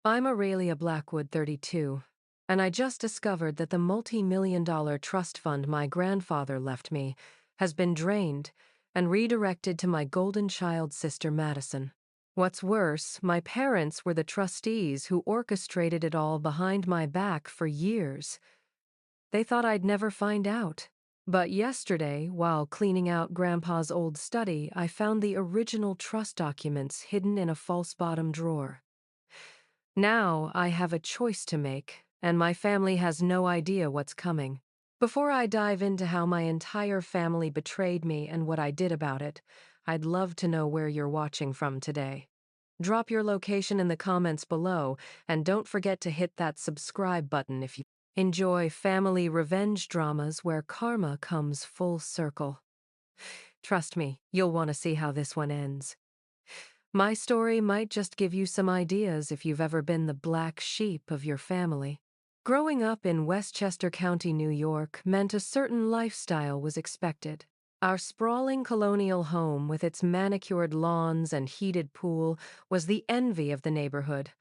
I'm Aurelia Blackwood, 32, and I just discovered that the multi-million-dollar trust fund my grandfather left me has been drained and redirected to my golden child sister Madison. What's worse, my parents were the trustees who orchestrated it all behind my back for years. They thought I'd never find out. But yesterday, while cleaning out Grandpa's old study, I found the original trust documents hidden in a false bottom drawer. Now I have a choice to make, and my family has no idea what's coming. Before I dive into how my entire family betrayed me and what I did about it, I'd love to know where you're watching from today. Drop your location in the comments below, and don't forget to hit that subscribe button if you enjoy family revenge dramas where karma comes full circle. Trust me, you'll want to see how this one ends. My story might just give you some ideas if you've ever been the black sheep of your family. Growing up in Westchester County, New York, meant a certain lifestyle was expected. Our sprawling colonial home with its manicured lawns and heated pool was the envy of the neighborhood.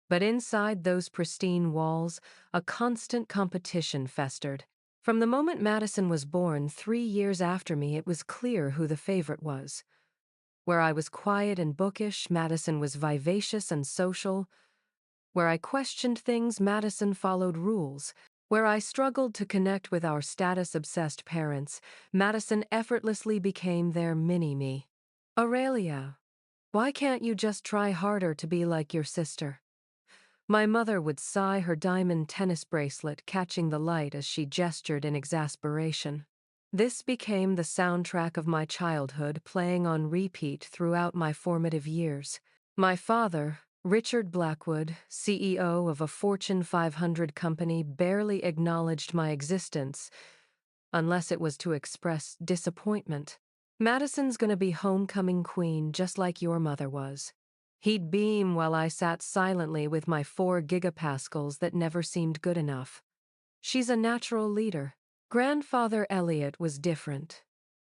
But inside those pristine walls, a constant competition festered. From the moment Madison was born, 3 years after me, it was clear who the favorite was. Where I was quiet and bookish, Madison was vivacious and social. Where I questioned things, Madison followed rules. Where I struggled to connect with our status-obsessed parents, Madison effortlessly became their mini-me. Aurelia, why can't you just try harder to be like your sister? My mother would sigh, her diamond tennis bracelet catching the light as she gestured in exasperation. This became the soundtrack of my childhood, playing on repeat throughout my formative years. My father, Richard Blackwood, CEO of a Fortune 500 company, barely acknowledged my existence, unless it was to express disappointment. Madison's gonna be homecoming queen, just like your mother was. He'd beam while I sat silently with my 4 gigapascals that never seemed good enough. She's a natural leader. Grandfather Elliot was different.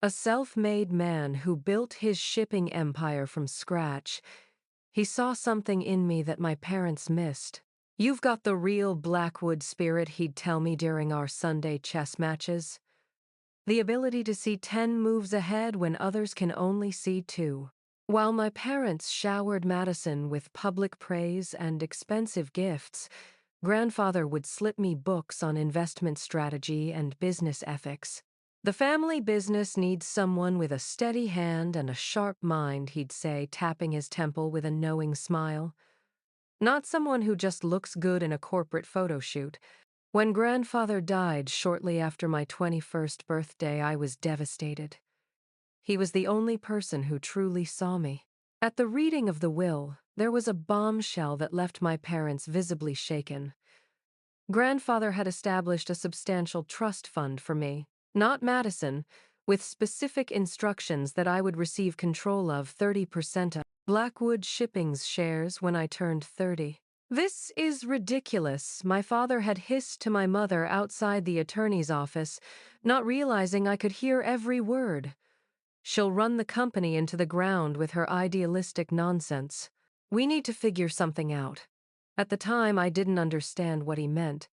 A self-made man who built his shipping empire from scratch. He saw something in me that my parents missed. You've got the real Blackwood spirit, he'd tell me during our Sunday chess matches. The ability to see 10 moves ahead when others can only see 2. While my parents showered Madison with public praise and expensive gifts, Grandfather would slip me books on investment strategy and business ethics. The family business needs someone with a steady hand and a sharp mind, he'd say, tapping his temple with a knowing smile. Not someone who just looks good in a corporate photo shoot. When Grandfather died shortly after my 21st birthday, I was devastated. He was the only person who truly saw me. At the reading of the will, there was a bombshell that left my parents visibly shaken. Grandfather had established a substantial trust fund for me, not Madison, with specific instructions that I would receive control of 30% of Blackwood Shipping's shares when I turned 30. This is ridiculous, my father had hissed to my mother outside the attorney's office, not realizing I could hear every word. She'll run the company into the ground with her idealistic nonsense. We need to figure something out. At the time, I didn't understand what he meant.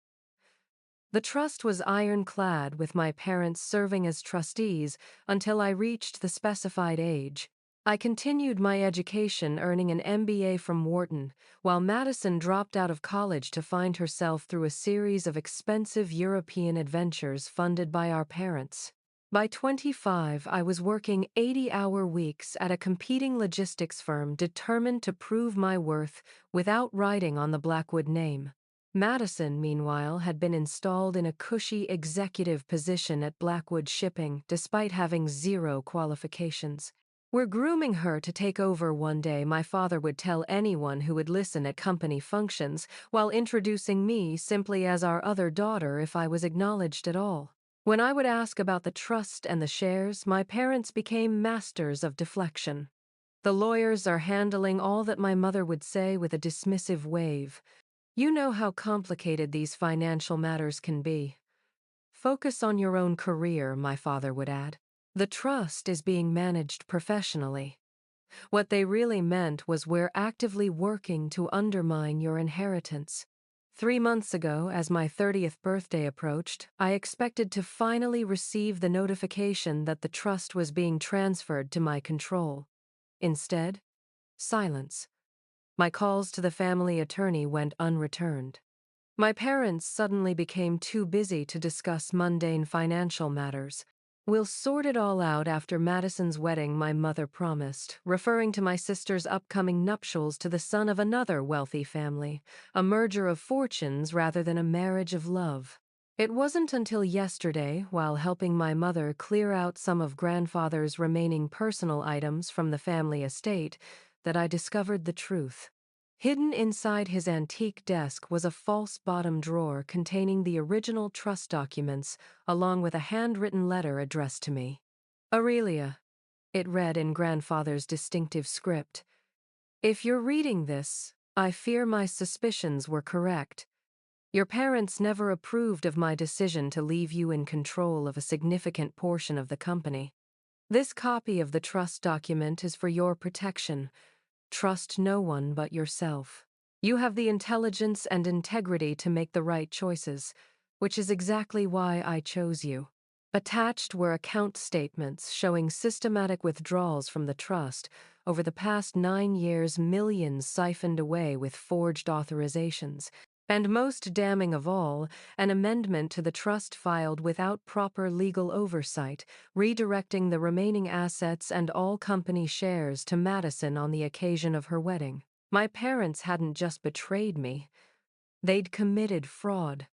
The trust was ironclad, with my parents serving as trustees until I reached the specified age. I continued my education, earning an MBA from Wharton, while Madison dropped out of college to find herself through a series of expensive European adventures funded by our parents. By 25, I was working 80-hour weeks at a competing logistics firm, determined to prove my worth without riding on the Blackwood name. Madison, meanwhile, had been installed in a cushy executive position at Blackwood Shipping, despite having 0 qualifications. "We're grooming her to take over one day," my father would tell anyone who would listen at company functions, while introducing me simply as our other daughter if I was acknowledged at all. When I would ask about the trust and the shares, my parents became masters of deflection. "The lawyers are handling all that," my mother would say with a dismissive wave. "You know how complicated these financial matters can be." "Focus on your own career," my father would add. "The trust is being managed professionally." What they really meant was we're actively working to undermine your inheritance. 3 months ago, as my 30th birthday approached, I expected to finally receive the notification that the trust was being transferred to my control. Instead, silence. My calls to the family attorney went unreturned. My parents suddenly became too busy to discuss mundane financial matters. "We'll sort it all out after Madison's wedding," my mother promised, referring to my sister's upcoming nuptials to the son of another wealthy family, a merger of fortunes rather than a marriage of love. It wasn't until yesterday, while helping my mother clear out some of grandfather's remaining personal items from the family estate, that I discovered the truth. Hidden inside his antique desk was a false bottom drawer containing the original trust documents, along with a handwritten letter addressed to me. "Aurelia," it read in grandfather's distinctive script. "If you're reading this, I fear my suspicions were correct. Your parents never approved of my decision to leave you in control of a significant portion of the company. This copy of the trust document is for your protection. Trust no one but yourself. You have the intelligence and integrity to make the right choices, which is exactly why I chose you." Attached were account statements showing systematic withdrawals from the trust over the past 9 years, millions siphoned away with forged authorizations, and most damning of all, an amendment to the trust filed without proper legal oversight, redirecting the remaining assets and all company shares to Madison on the occasion of her wedding. My parents hadn't just betrayed me, they'd committed fraud.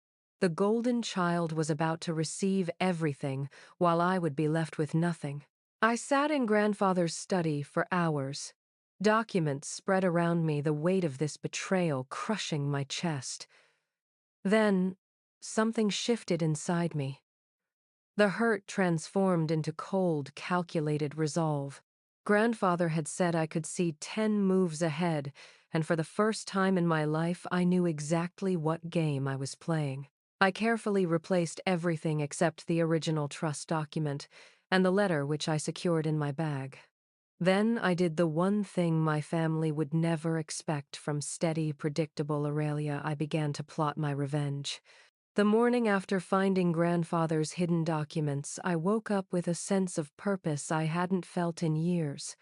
The golden child was about to receive everything, while I would be left with nothing. I sat in grandfather's study for hours. Documents spread around me, the weight of this betrayal crushing my chest. Then, something shifted inside me. The hurt transformed into cold, calculated resolve. Grandfather had said I could see 10 moves ahead, and for the first time in my life, I knew exactly what game I was playing. I carefully replaced everything except the original trust document and the letter which I secured in my bag. Then I did the one thing my family would never expect from steady, predictable Aurelia. I began to plot my revenge. The morning after finding grandfather's hidden documents, I woke up with a sense of purpose I hadn't felt in years.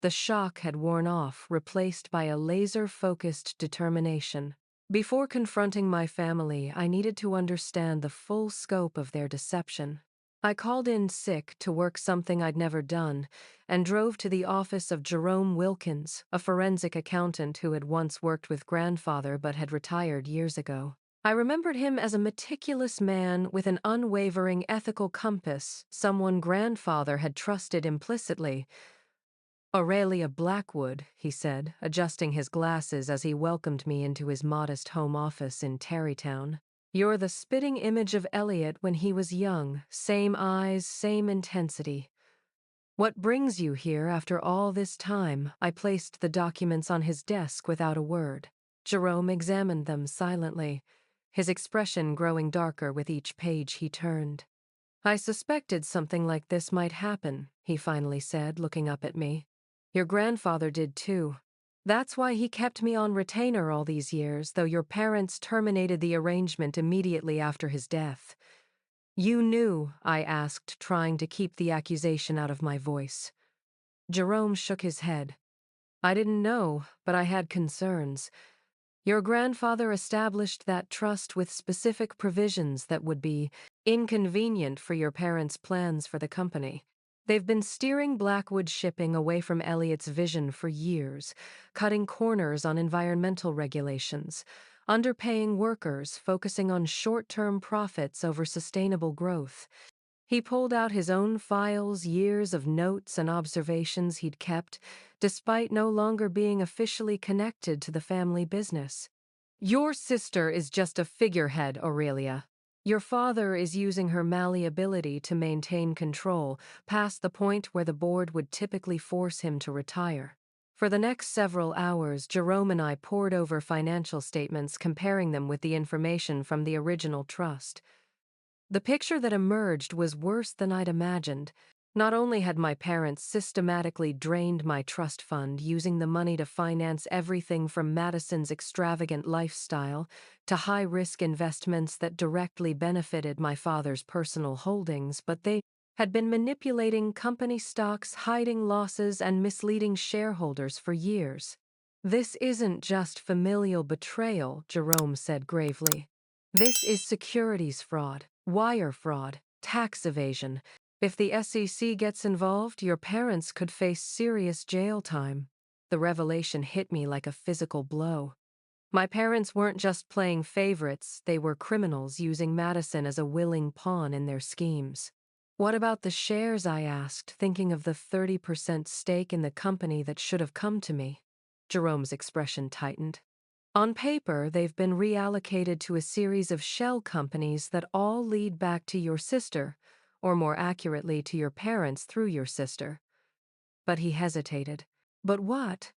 The shock had worn off, replaced by a laser-focused determination. Before confronting my family, I needed to understand the full scope of their deception. I called in sick to work something I'd never done, and drove to the office of Jerome Wilkins, a forensic accountant who had once worked with grandfather but had retired years ago. I remembered him as a meticulous man with an unwavering ethical compass, someone grandfather had trusted implicitly. "Aurelia Blackwood," he said, adjusting his glasses as he welcomed me into his modest home office in Tarrytown. "You're the spitting image of Elliot when he was young, same eyes, same intensity. What brings you here after all this time?" I placed the documents on his desk without a word. Jerome examined them silently, his expression growing darker with each page he turned. "I suspected something like this might happen," he finally said, looking up at me. "Your grandfather did too. That's why he kept me on retainer all these years, though your parents terminated the arrangement immediately after his death." "You knew?" I asked, trying to keep the accusation out of my voice. Jerome shook his head. "I didn't know, but I had concerns. Your grandfather established that trust with specific provisions that would be inconvenient for your parents' plans for the company. They've been steering Blackwood Shipping away from Elliot's vision for years, cutting corners on environmental regulations, underpaying workers, focusing on short-term profits over sustainable growth." He pulled out his own files, years of notes and observations he'd kept, despite no longer being officially connected to the family business. "Your sister is just a figurehead, Aurelia. Your father is using her malleability to maintain control, past the point where the board would typically force him to retire." For the next several hours, Jerome and I pored over financial statements, comparing them with the information from the original trust. The picture that emerged was worse than I'd imagined. Not only had my parents systematically drained my trust fund, using the money to finance everything from Madison's extravagant lifestyle to high-risk investments that directly benefited my father's personal holdings, but they had been manipulating company stocks, hiding losses, and misleading shareholders for years. "This isn't just familial betrayal," Jerome said gravely. "This is securities fraud, wire fraud, tax evasion. If the SEC gets involved, your parents could face serious jail time." The revelation hit me like a physical blow. My parents weren't just playing favorites, they were criminals using Madison as a willing pawn in their schemes. "What about the shares?" I asked, thinking of the 30% stake in the company that should have come to me. Jerome's expression tightened. "On paper, they've been reallocated to a series of shell companies that all lead back to your sister, or more accurately, to your parents through your sister." But he hesitated. "But what?"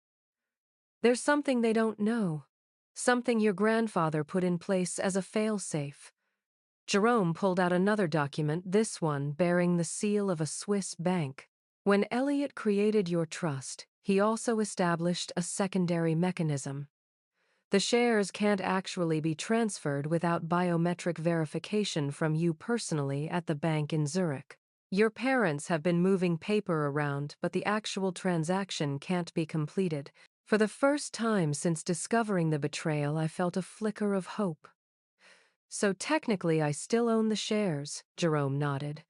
"There's something they don't know. Something your grandfather put in place as a failsafe." Jerome pulled out another document, this one bearing the seal of a Swiss bank. "When Elliot created your trust, he also established a secondary mechanism. The shares can't actually be transferred without biometric verification from you personally at the bank in Zurich. Your parents have been moving paper around, but the actual transaction can't be completed." For the first time since discovering the betrayal, I felt a flicker of hope. "So technically I still own the shares," Jerome nodded.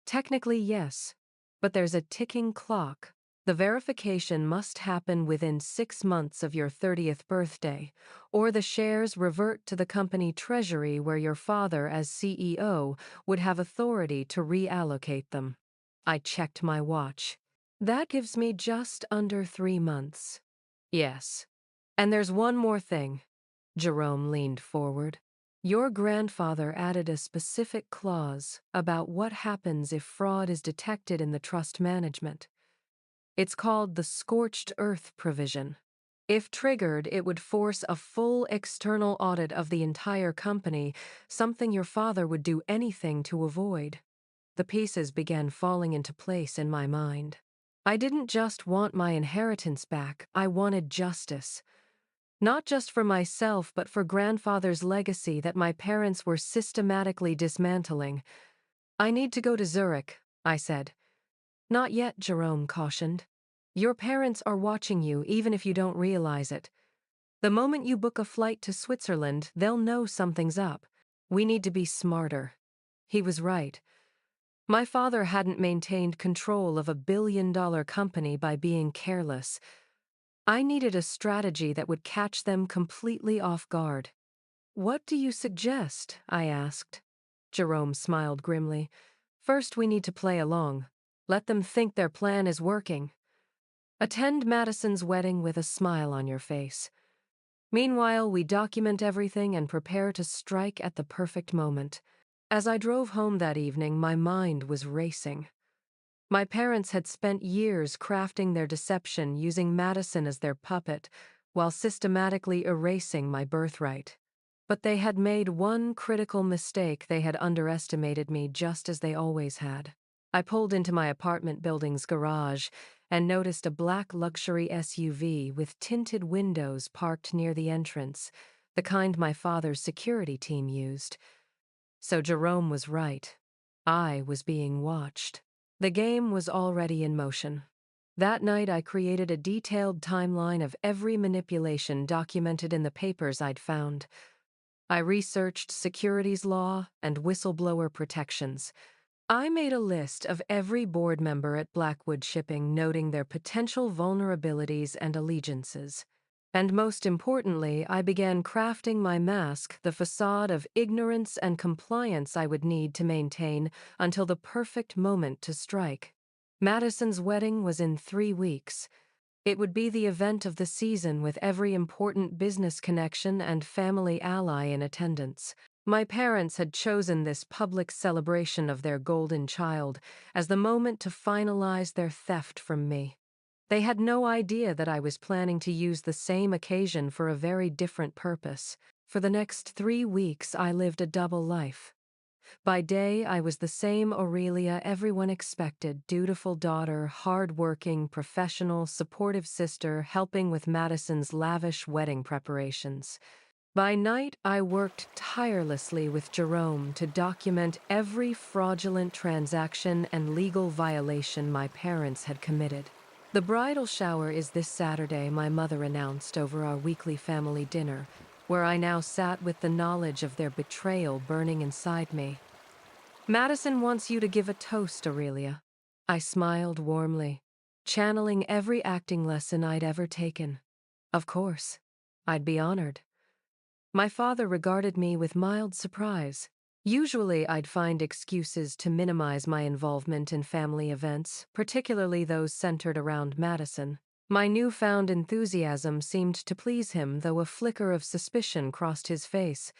"Technically, yes. But there's a ticking clock. The verification must happen within 6 months of your 30th birthday, or the shares revert to the company treasury where your father, as CEO, would have authority to reallocate them." I checked my watch. "That gives me just under 3 months. "Yes. And there's one more thing." Jerome leaned forward. "Your grandfather added a specific clause about what happens if fraud is detected in the trust management. It's called the scorched earth provision. If triggered, it would force a full external audit of the entire company, something your father would do anything to avoid." The pieces began falling into place in my mind. I didn't just want my inheritance back, I wanted justice. Not just for myself, but for grandfather's legacy that my parents were systematically dismantling. "I need to go to Zurich," I said. "Not yet," Jerome cautioned. "Your parents are watching you, even if you don't realize it. The moment you book a flight to Switzerland, they'll know something's up. We need to be smarter." He was right. My father hadn't maintained control of a $1 billion company by being careless. I needed a strategy that would catch them completely off guard. "What do you suggest?" I asked. Jerome smiled grimly. "First, we need to play along. Let them think their plan is working. Attend Madison's wedding with a smile on your face. Meanwhile, we document everything and prepare to strike at the perfect moment." As I drove home that evening, my mind was racing. My parents had spent years crafting their deception, using Madison as their puppet, while systematically erasing my birthright. But they had made one critical mistake. They had underestimated me, just as they always had. I pulled into my apartment building's garage and noticed a black luxury SUV with tinted windows parked near the entrance, the kind my father's security team used. So Jerome was right. I was being watched. The game was already in motion. That night, I created a detailed timeline of every manipulation documented in the papers I'd found. I researched securities law and whistleblower protections. I made a list of every board member at Blackwood Shipping, noting their potential vulnerabilities and allegiances. And most importantly, I began crafting my mask, the facade of ignorance and compliance I would need to maintain until the perfect moment to strike. Madison's wedding was in 3 weeks. It would be the event of the season, with every important business connection and family ally in attendance. My parents had chosen this public celebration of their golden child as the moment to finalize their theft from me. They had no idea that I was planning to use the same occasion for a very different purpose. For the next 3 weeks, I lived a double life. By day, I was the same Aurelia everyone expected: dutiful daughter, hard-working, professional, supportive sister, helping with Madison's lavish wedding preparations. By night, I worked tirelessly with Jerome to document every fraudulent transaction and legal violation my parents had committed. The bridal shower is this Saturday, my mother announced over our weekly family dinner, where I now sat with the knowledge of their betrayal burning inside me. Madison wants you to give a toast, Aurelia. I smiled warmly, channeling every acting lesson I'd ever taken. Of course, I'd be honored. My father regarded me with mild surprise. Usually, I'd find excuses to minimize my involvement in family events, particularly those centered around Madison. My newfound enthusiasm seemed to please him, though a flicker of suspicion crossed his face.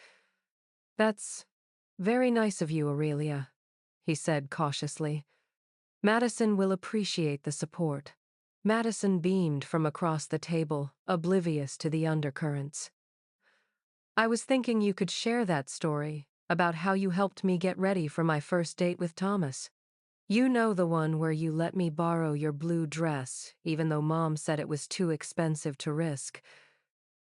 "That's very nice of you, Aurelia," he said cautiously. "Madison will appreciate the support." Madison beamed from across the table, oblivious to the undercurrents. "I was thinking you could share that story about how you helped me get ready for my first date with Thomas. You know, the one where you let me borrow your blue dress, even though Mom said it was too expensive to risk."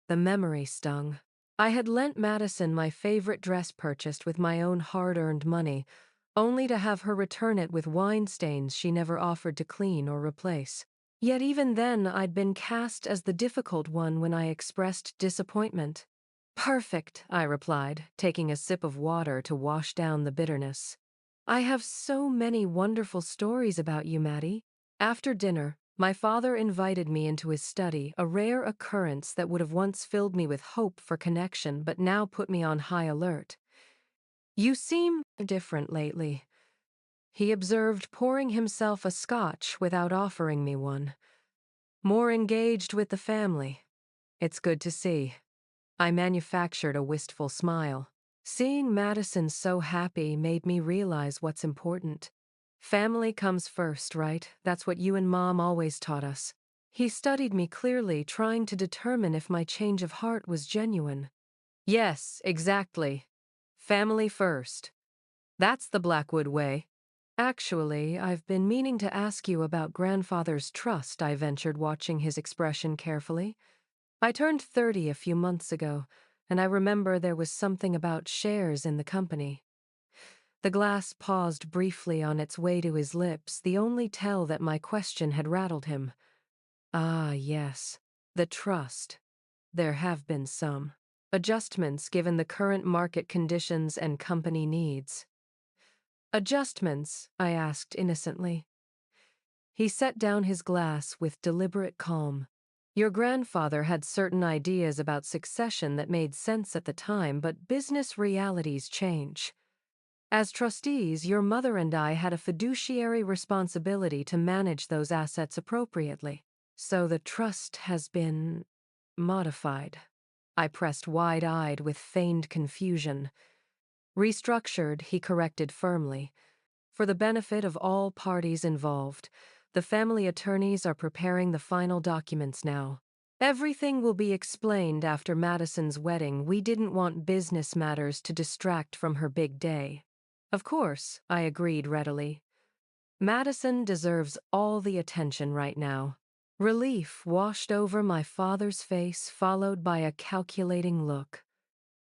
The memory stung. I had lent Madison my favorite dress purchased with my own hard-earned money, only to have her return it with wine stains she never offered to clean or replace. Yet even then, I'd been cast as the difficult one when I expressed disappointment. "Perfect," I replied, taking a sip of water to wash down the bitterness. "I have so many wonderful stories about you, Maddie." After dinner, my father invited me into his study, a rare occurrence that would have once filled me with hope for connection but now put me on high alert. "You seem different lately," he observed, pouring himself a scotch without offering me one. "More engaged with the family. It's good to see." I manufactured a wistful smile. Seeing Madison so happy made me realize what's important. Family comes first, right? That's what you and Mom always taught us. He studied me clearly, trying to determine if my change of heart was genuine. "Yes, exactly. Family first. That's the Blackwood way." "Actually, I've been meaning to ask you about grandfather's trust," I ventured, watching his expression carefully. "I turned 30 a few months ago, and I remember there was something about shares in the company." The glass paused briefly on its way to his lips, the only tell that my question had rattled him. "Ah, yes. The trust. There have been some adjustments given the current market conditions and company needs." "Adjustments?" I asked innocently. He set down his glass with deliberate calm. "Your grandfather had certain ideas about succession that made sense at the time, but business realities change. As trustees, your mother and I had a fiduciary responsibility to manage those assets appropriately. So the trust has been modified." I pressed wide-eyed with feigned confusion. "Restructured," he corrected firmly. "For the benefit of all parties involved. The family attorneys are preparing the final documents now. Everything will be explained after Madison's wedding. We didn't want business matters to distract from her big day." "Of course," I agreed readily. "Madison deserves all the attention right now." Relief washed over my father's face, followed by a calculating look.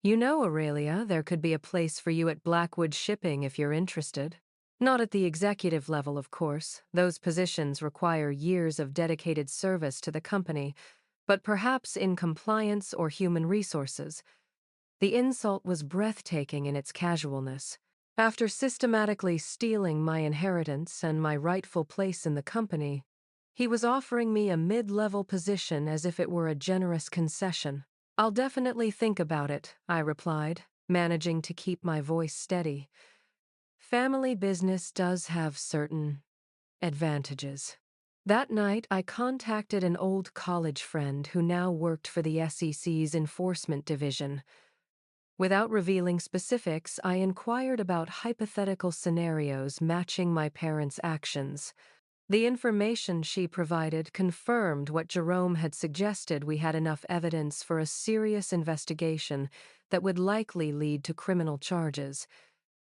"You know, Aurelia, there could be a place for you at Blackwood Shipping if you're interested. Not at the executive level, of course. Those positions require years of dedicated service to the company, but perhaps in compliance or human resources." The insult was breathtaking in its casualness. After systematically stealing my inheritance and my rightful place in the company, he was offering me a mid-level position as if it were a generous concession. "I'll definitely think about it," I replied, managing to keep my voice steady. Family business does have certain advantages. That night, I contacted an old college friend who now worked for the SEC's Enforcement Division. Without revealing specifics, I inquired about hypothetical scenarios matching my parents' actions. The information she provided confirmed what Jerome had suggested: we had enough evidence for a serious investigation that would likely lead to criminal charges.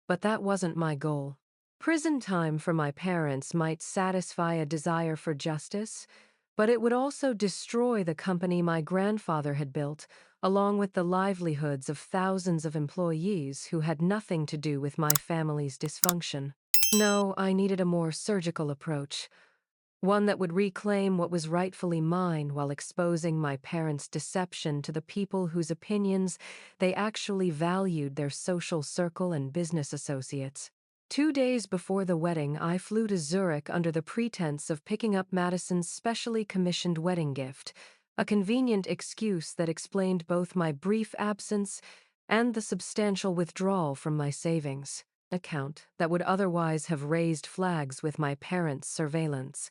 but that wasn't my goal. Prison time for my parents might satisfy a desire for justice, but it would also destroy the company my grandfather had built, along with the livelihoods of thousands of employees who had nothing to do with my family's dysfunction. No, I needed a more surgical approach, one that would reclaim what was rightfully mine while exposing my parents' deception to the people whose opinions they actually valued, their social circle and business associates. 2 days before the wedding, I flew to Zurich under the pretense of picking up Madison's specially commissioned wedding gift, a convenient excuse that explained both my brief absence and the substantial withdrawal from my savings account that would otherwise have raised flags with my parents' surveillance.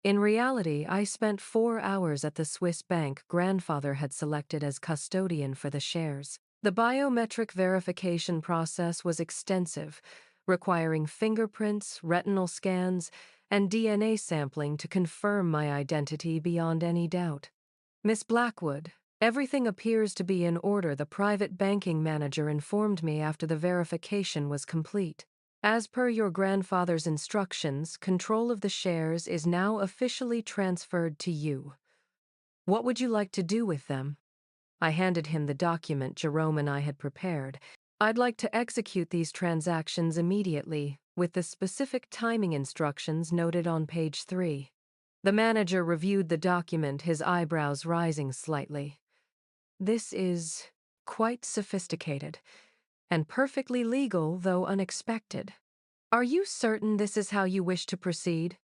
In reality, I spent 4 hours at the Swiss bank grandfather had selected as custodian for the shares. The biometric verification process was extensive, requiring fingerprints, retinal scans, and DNA sampling to confirm my identity beyond any doubt. Miss Blackwood, everything appears to be in order, the private banking manager informed me after the verification was complete. As per your grandfather's instructions, control of the shares is now officially transferred to you. What would you like to do with them? I handed him the document Jerome and I had prepared. I'd like to execute these transactions immediately, with the specific timing instructions noted on page 3. The manager reviewed the document, his eyebrows rising slightly. This is quite sophisticated, and perfectly legal, though unexpected. Are you certain this is how you wish to proceed?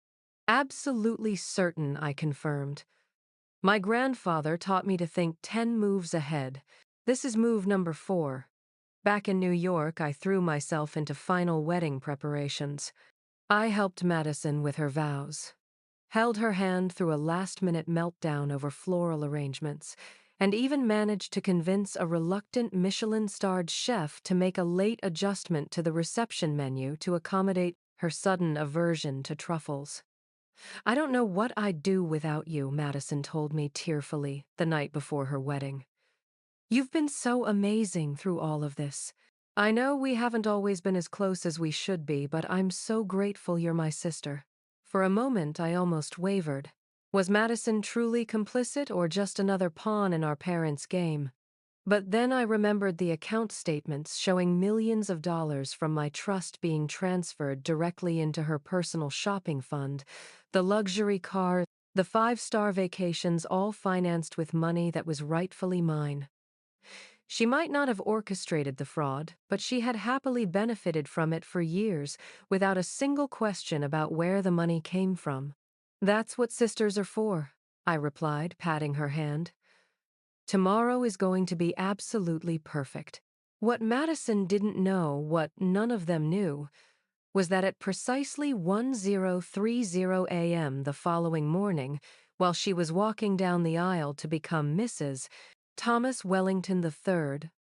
Absolutely certain, I confirmed. My grandfather taught me to think 10 moves ahead. This is move number 4. Back in New York, I threw myself into final wedding preparations. I helped Madison with her vows, held her hand through a last-minute meltdown over floral arrangements, and even managed to convince a reluctant Michelin-starred chef to make a late adjustment to the reception menu to accommodate her sudden aversion to truffles. I don't know what I'd do without you, Madison told me tearfully the night before her wedding. You've been so amazing through all of this. I know we haven't always been as close as we should be, but I'm so grateful you're my sister. For a moment, I almost wavered. Was Madison truly complicit or just another pawn in our parents' game? But then I remembered the account statements showing millions of dollars from my trust being transferred directly into her personal shopping fund, the luxury car, the 5-star vacations, all financed with money that was rightfully mine. She might not have orchestrated the fraud, but she had happily benefited from it for years without a single question about where the money came from. That's what sisters are for, I replied, patting her hand. Tomorrow is going to be absolutely perfect. What Madison didn't know, what none of them knew, was that at precisely 10:30 a.m. the following morning, while she was walking down the aisle to become Mrs. Thomas Wellington III,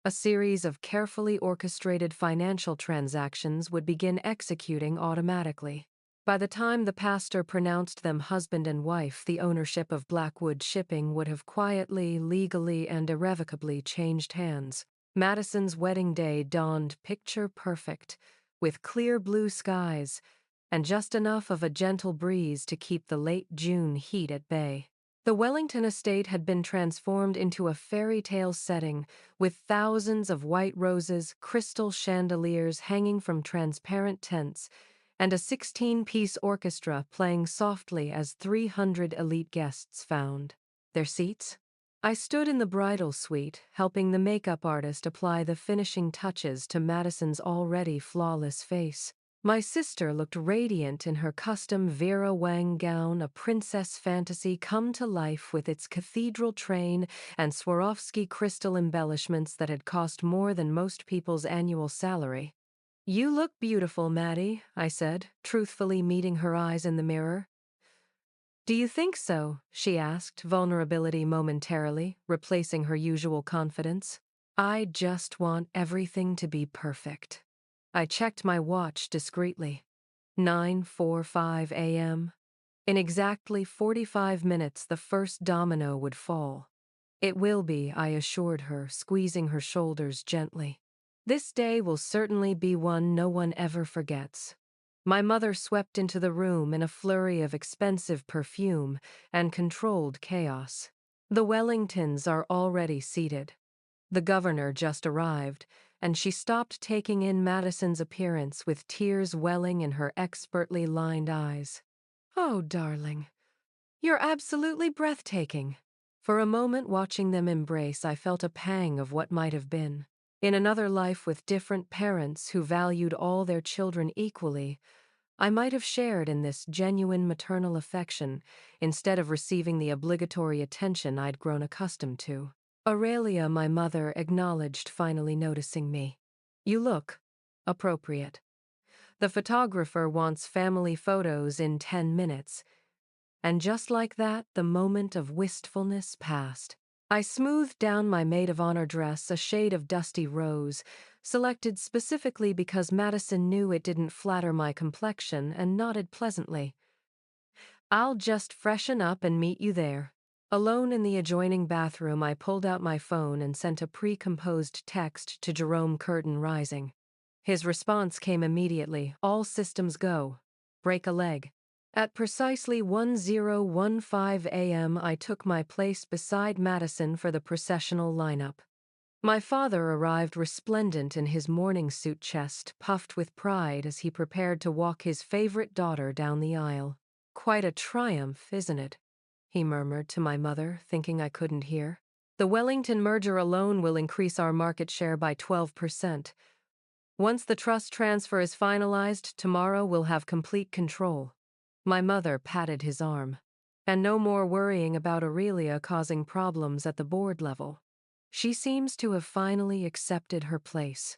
a series of carefully orchestrated financial transactions would begin executing automatically. By the time the pastor pronounced them husband and wife, the ownership of Blackwood Shipping would have quietly, legally, and irrevocably changed hands. Madison's wedding day dawned picture perfect, with clear blue skies and just enough of a gentle breeze to keep the late June heat at bay. The Wellington estate had been transformed into a fairy tale setting, with thousands of white roses, crystal chandeliers hanging from transparent tents, and a 16-piece orchestra playing softly as 300 elite guests found their seats. I stood in the bridal suite, helping the makeup artist apply the finishing touches to Madison's already flawless face. My sister looked radiant in her custom Vera Wang gown, a princess fantasy come to life with its cathedral train and Swarovski crystal embellishments that had cost more than most people's annual salary. You look beautiful, Maddie, I said, truthfully meeting her eyes in the mirror. Do you think so? She asked, vulnerability momentarily, replacing her usual confidence. I just want everything to be perfect. I checked my watch discreetly. 9:45 a.m. In exactly 45 minutes, the first domino would fall. It will be, I assured her, squeezing her shoulders gently. This day will certainly be one no one ever forgets. My mother swept into the room in a flurry of expensive perfume and controlled chaos. The Wellingtons are already seated. The governor just arrived, and she stopped taking in Madison's appearance with tears welling in her expertly lined eyes. "Oh, darling, you're absolutely breathtaking." For a moment watching them embrace, I felt a pang of what might have been. In another life with different parents who valued all their children equally, I might have shared in this genuine maternal affection instead of receiving the obligatory attention I'd grown accustomed to. Aurelia, my mother, acknowledged, finally noticing me. "You look appropriate. The photographer wants family photos in 10 minutes." And just like that, the moment of wistfulness passed. I smoothed down my maid of honor dress, a shade of dusty rose, selected specifically because Madison knew it didn't flatter my complexion, and nodded pleasantly. "I'll just freshen up and meet you there." Alone in the adjoining bathroom, I pulled out my phone and sent a pre-composed text to Jerome Curtin Rising. His response came immediately: "All systems go. Break a leg." At precisely 10:15 a.m., I took my place beside Madison for the processional lineup. My father arrived resplendent in his morning suit, chest puffed with pride as he prepared to walk his favorite daughter down the aisle. "Quite a triumph, isn't it?" he murmured to my mother, thinking I couldn't hear. "The Wellington merger alone will increase our market share by 12%. Once the trust transfer is finalized, tomorrow we'll have complete control." My mother patted his arm. "And no more worrying about Aurelia causing problems at the board level. She seems to have finally accepted her place."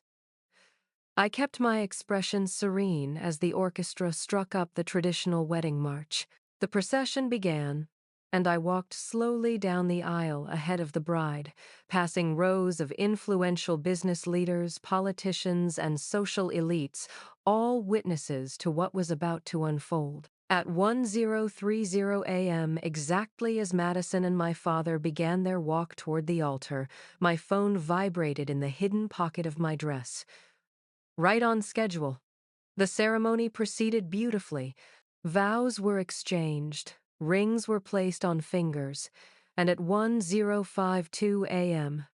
I kept my expression serene as the orchestra struck up the traditional wedding march. The procession began, and I walked slowly down the aisle ahead of the bride, passing rows of influential business leaders, politicians, and social elites, all witnesses to what was about to unfold. At 10:30 a.m., exactly as Madison and my father began their walk toward the altar, my phone vibrated in the hidden pocket of my dress. Right on schedule. The ceremony proceeded beautifully. Vows were exchanged, rings were placed on fingers, and at 10:52 a.m.,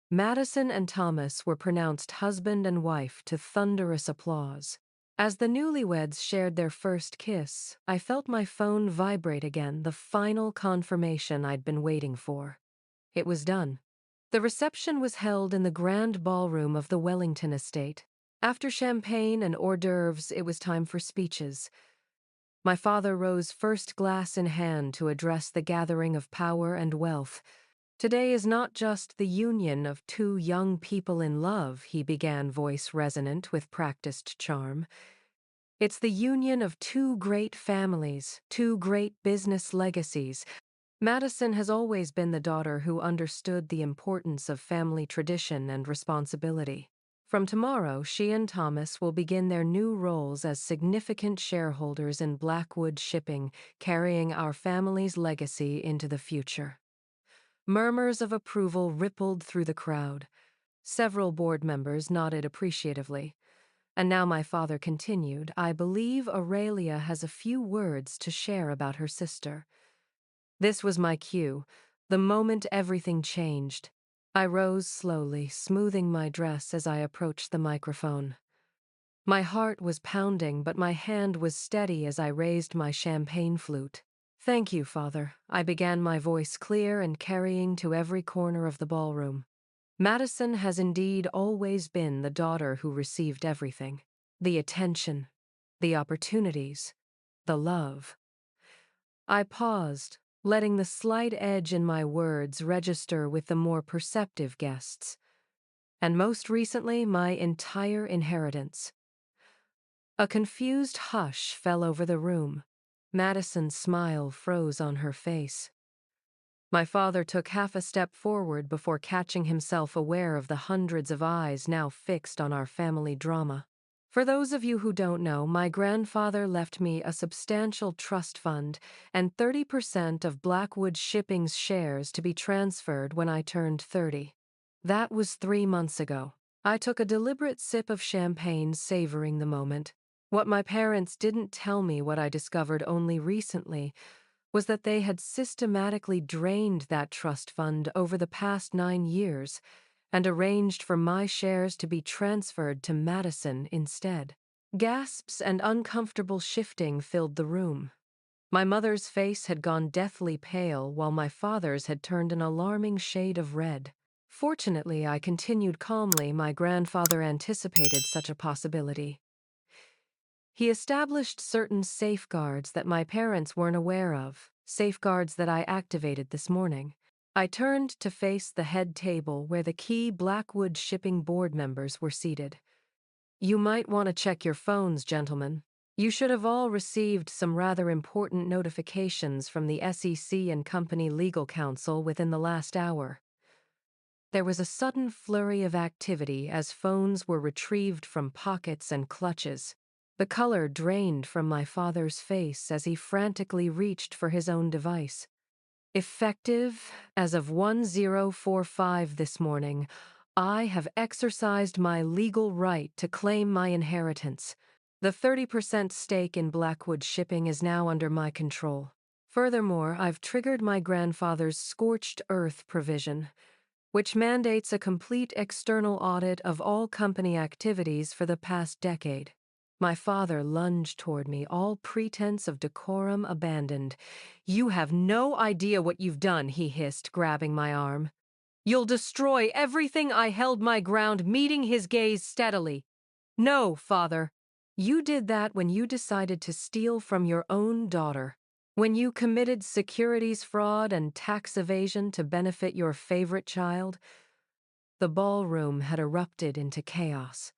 Madison and Thomas were pronounced husband and wife to thunderous applause. As the newlyweds shared their first kiss, I felt my phone vibrate again, the final confirmation I'd been waiting for. It was done. The reception was held in the grand ballroom of the Wellington estate. After champagne and hors d'oeuvres, it was time for speeches. My father rose, first glass in hand, to address the gathering of power and wealth. "Today is not just the union of two young people in love," he began, voice resonant with practiced charm. "It's the union of two great families, two great business legacies." Madison has always been the daughter who understood the importance of family tradition and responsibility. From tomorrow, she and Thomas will begin their new roles as significant shareholders in Blackwood Shipping, carrying our family's legacy into the future. Murmurs of approval rippled through the crowd. Several board members nodded appreciatively. And now my father continued, "I believe Aurelia has a few words to share about her sister." This was my cue, the moment everything changed. I rose slowly, smoothing my dress as I approached the microphone. My heart was pounding, but my hand was steady as I raised my champagne flute. "Thank you, Father," I began, my voice clear and carrying to every corner of the ballroom. "Madison has indeed always been the daughter who received everything. The attention, the opportunities, the love." I paused, letting the slight edge in my words register with the more perceptive guests. "And most recently, my entire inheritance." A confused hush fell over the room. Madison's smile froze on her face. My father took half a step forward before catching himself aware of the hundreds of eyes now fixed on our family drama. "For those of you who don't know, my grandfather left me a substantial trust fund and 30% of Blackwood Shipping's shares to be transferred when I turned 30. That was 3 months ago. I took a deliberate sip of champagne, savoring the moment. What my parents didn't tell me, what I discovered only recently, was that they had systematically drained that trust fund over the past 9 years and arranged for my shares to be transferred to Madison instead. Gasps and uncomfortable shifting filled the room. My mother's face had gone deathly pale, while my father's had turned an alarming shade of red. Fortunately, I continued calmly. My grandfather anticipated such a possibility. He established certain safeguards that my parents weren't aware of, safeguards that I activated this morning. I turned to face the head table where the key Blackwood Shipping board members were seated. You might want to check your phones, gentlemen. You should have all received some rather important notifications from the SEC and company legal counsel within the last hour. There was a sudden flurry of activity as phones were retrieved from pockets and clutches. The color drained from my father's face as he frantically reached for his own device. Effective as of 10:45 this morning, I have exercised my legal right to claim my inheritance. The 30% stake in Blackwood Shipping is now under my control. Furthermore, I've triggered my grandfather's scorched earth provision, which mandates a complete external audit of all company activities for the past decade. My father lunged toward me, all pretense of decorum abandoned. You have no idea what you've done, he hissed, grabbing my arm. You'll destroy everything I held my ground, meeting his gaze steadily. No, father. You did that when you decided to steal from your own daughter. When you committed securities fraud and tax evasion to benefit your favorite child. The ballroom had erupted into chaos.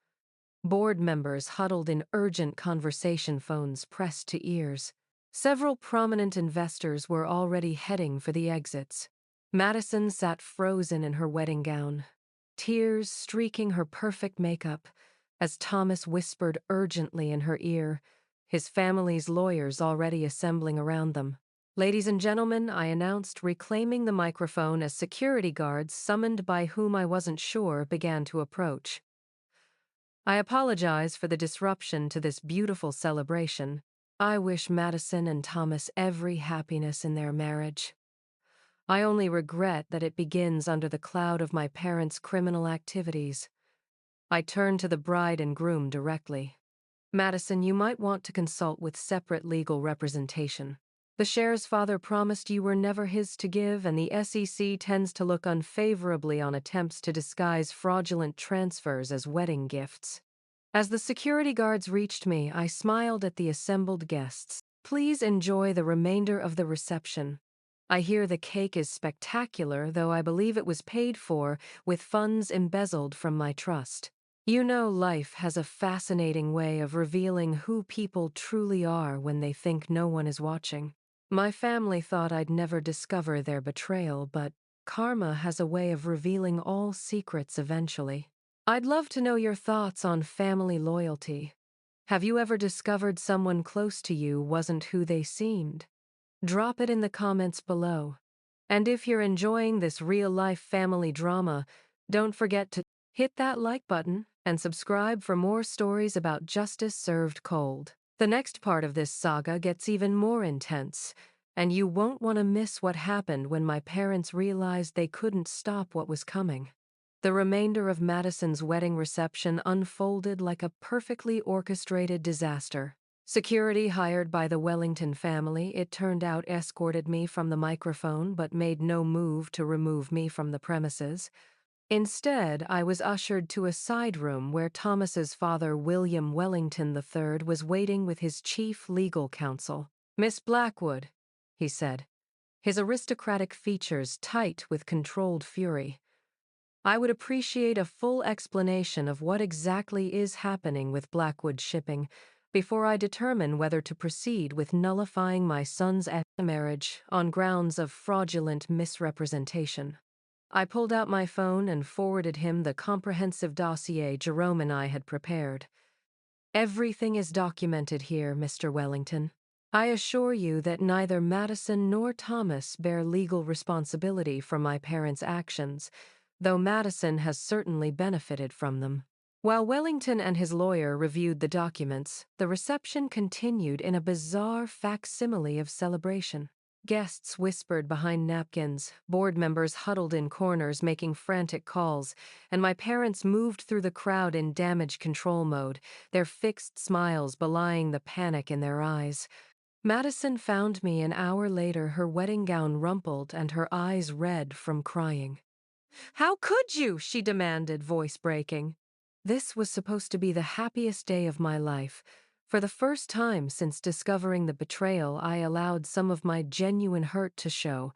Board members huddled in urgent conversation, phones pressed to ears. Several prominent investors were already heading for the exits. Madison sat frozen in her wedding gown, tears streaking her perfect makeup, as Thomas whispered urgently in her ear, his family's lawyers already assembling around them. Ladies and gentlemen, I announced, reclaiming the microphone as security guards, summoned by whom I wasn't sure, began to approach. I apologize for the disruption to this beautiful celebration. I wish Madison and Thomas every happiness in their marriage. I only regret that it begins under the cloud of my parents' criminal activities. I turned to the bride and groom directly. Madison, you might want to consult with separate legal representation. The shares father promised you were never his to give, and the SEC tends to look unfavorably on attempts to disguise fraudulent transfers as wedding gifts. As the security guards reached me, I smiled at the assembled guests. Please enjoy the remainder of the reception. I hear the cake is spectacular, though I believe it was paid for with funds embezzled from my trust. You know, life has a fascinating way of revealing who people truly are when they think no one is watching. My family thought I'd never discover their betrayal, but karma has a way of revealing all secrets eventually. I'd love to know your thoughts on family loyalty. Have you ever discovered someone close to you wasn't who they seemed? Drop it in the comments below. And if you're enjoying this real-life family drama, don't forget to hit that like button and subscribe for more stories about justice served cold. The next part of this saga gets even more intense, and you won't want to miss what happened when my parents realized they couldn't stop what was coming. The remainder of Madison's wedding reception unfolded like a perfectly orchestrated disaster. Security hired by the Wellington family, it turned out, escorted me from the microphone but made no move to remove me from the premises. Instead, I was ushered to a side room where Thomas's father, William Wellington III, was waiting with his chief legal counsel. Miss Blackwood, he said, his aristocratic features tight with controlled fury. I would appreciate a full explanation of what exactly is happening with Blackwood Shipping before I determine whether to proceed with nullifying my son's marriage on grounds of fraudulent misrepresentation. I pulled out my phone and forwarded him the comprehensive dossier Jerome and I had prepared. Everything is documented here, Mr. Wellington. I assure you that neither Madison nor Thomas bear legal responsibility for my parents' actions, though Madison has certainly benefited from them. While Wellington and his lawyer reviewed the documents, the reception continued in a bizarre facsimile of celebration. Guests whispered behind napkins, board members huddled in corners making frantic calls, and my parents moved through the crowd in damage control mode, their fixed smiles belying the panic in their eyes. Madison found me an hour later, her wedding gown rumpled and her eyes red from crying. "How could you?" she demanded, voice breaking. This was supposed to be the happiest day of my life. For the first time since discovering the betrayal, I allowed some of my genuine hurt to show,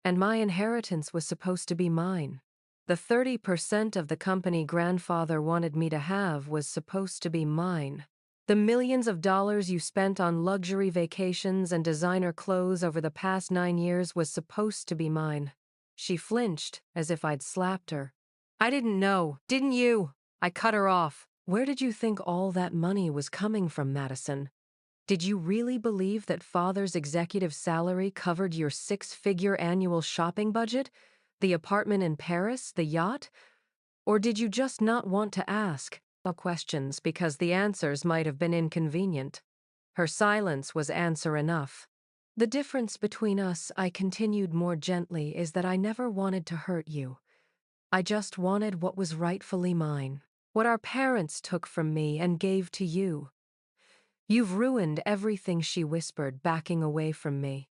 and my inheritance was supposed to be mine. The 30% of the company grandfather wanted me to have was supposed to be mine. The millions of dollars you spent on luxury vacations and designer clothes over the past 9 years was supposed to be mine. She flinched, as if I'd slapped her. "I didn't know, didn't you?" I cut her off. "Where did you think all that money was coming from, Madison? Did you really believe that father's executive salary covered your 6-figure annual shopping budget, the apartment in Paris, the yacht? Or did you just not want to ask questions because the answers might have been inconvenient?" Her silence was answer enough. "The difference between us," I continued more gently, "is that I never wanted to hurt you. I just wanted what was rightfully mine. What our parents took from me and gave to you. You've ruined everything," she whispered, backing away from me.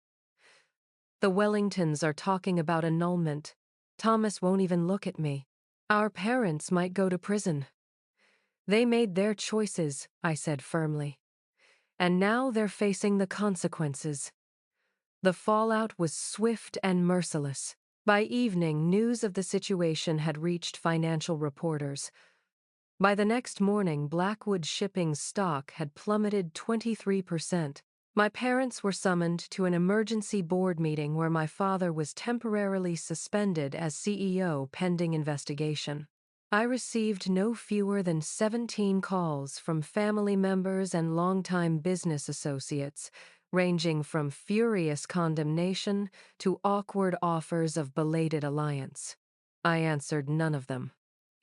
"The Wellingtons are talking about annulment. Thomas won't even look at me. Our parents might go to prison." "They made their choices," I said firmly. "And now they're facing the consequences." The fallout was swift and merciless. By evening, news of the situation had reached financial reporters. By the next morning, Blackwood Shipping's stock had plummeted 23%. My parents were summoned to an emergency board meeting where my father was temporarily suspended as CEO pending investigation. I received no fewer than 17 calls from family members and longtime business associates, ranging from furious condemnation to awkward offers of belated alliance. I answered none of them.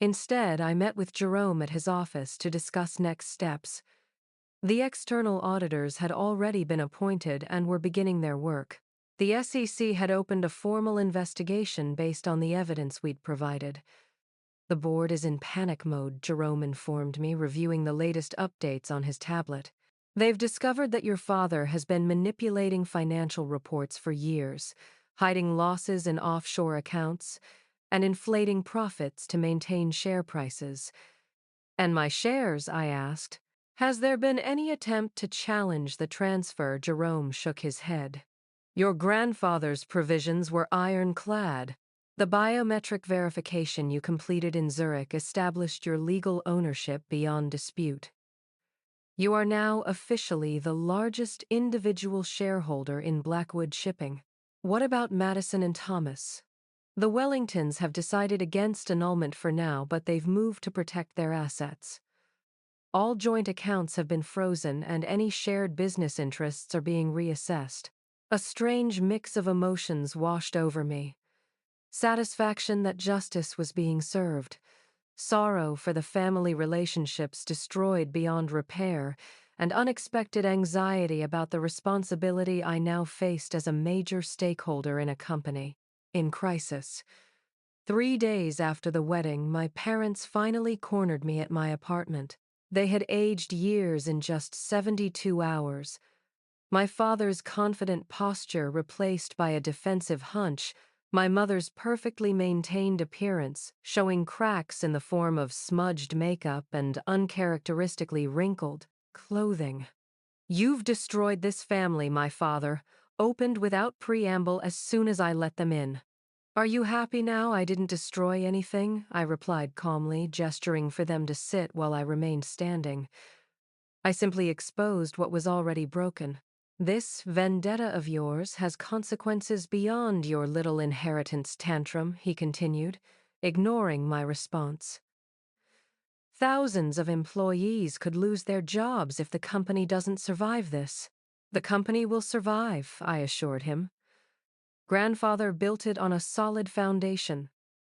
Instead, I met with Jerome at his office to discuss next steps. The external auditors had already been appointed and were beginning their work. The SEC had opened a formal investigation based on the evidence we'd provided. "The board is in panic mode," Jerome informed me, reviewing the latest updates on his tablet. "They've discovered that your father has been manipulating financial reports for years, hiding losses in offshore accounts, and inflating profits to maintain share prices." "And my shares?" I asked. "Has there been any attempt to challenge the transfer?" Jerome shook his head. "Your grandfather's provisions were ironclad. The biometric verification you completed in Zurich established your legal ownership beyond dispute. You are now officially the largest individual shareholder in Blackwood Shipping." "What about Madison and Thomas?" "The Wellingtons have decided against annulment for now, but they've moved to protect their assets. All joint accounts have been frozen and any shared business interests are being reassessed." A strange mix of emotions washed over me. Satisfaction that justice was being served, sorrow for the family relationships destroyed beyond repair, and unexpected anxiety about the responsibility I now faced as a major stakeholder in a company in crisis. 3 days after the wedding, my parents finally cornered me at my apartment. They had aged years in just 72 hours. My father's confident posture replaced by a defensive hunch, my mother's perfectly maintained appearance showing cracks in the form of smudged makeup and uncharacteristically wrinkled clothing. "You've destroyed this family, my father," opened without preamble as soon as I let them in. "Are you happy now I didn't destroy anything?" I replied calmly, gesturing for them to sit while I remained standing. "I simply exposed what was already broken. This vendetta of yours has consequences beyond your little inheritance tantrum," he continued, ignoring my response. "Thousands of employees could lose their jobs if the company doesn't survive this." "The company will survive," I assured him. "Grandfather built it on a solid foundation.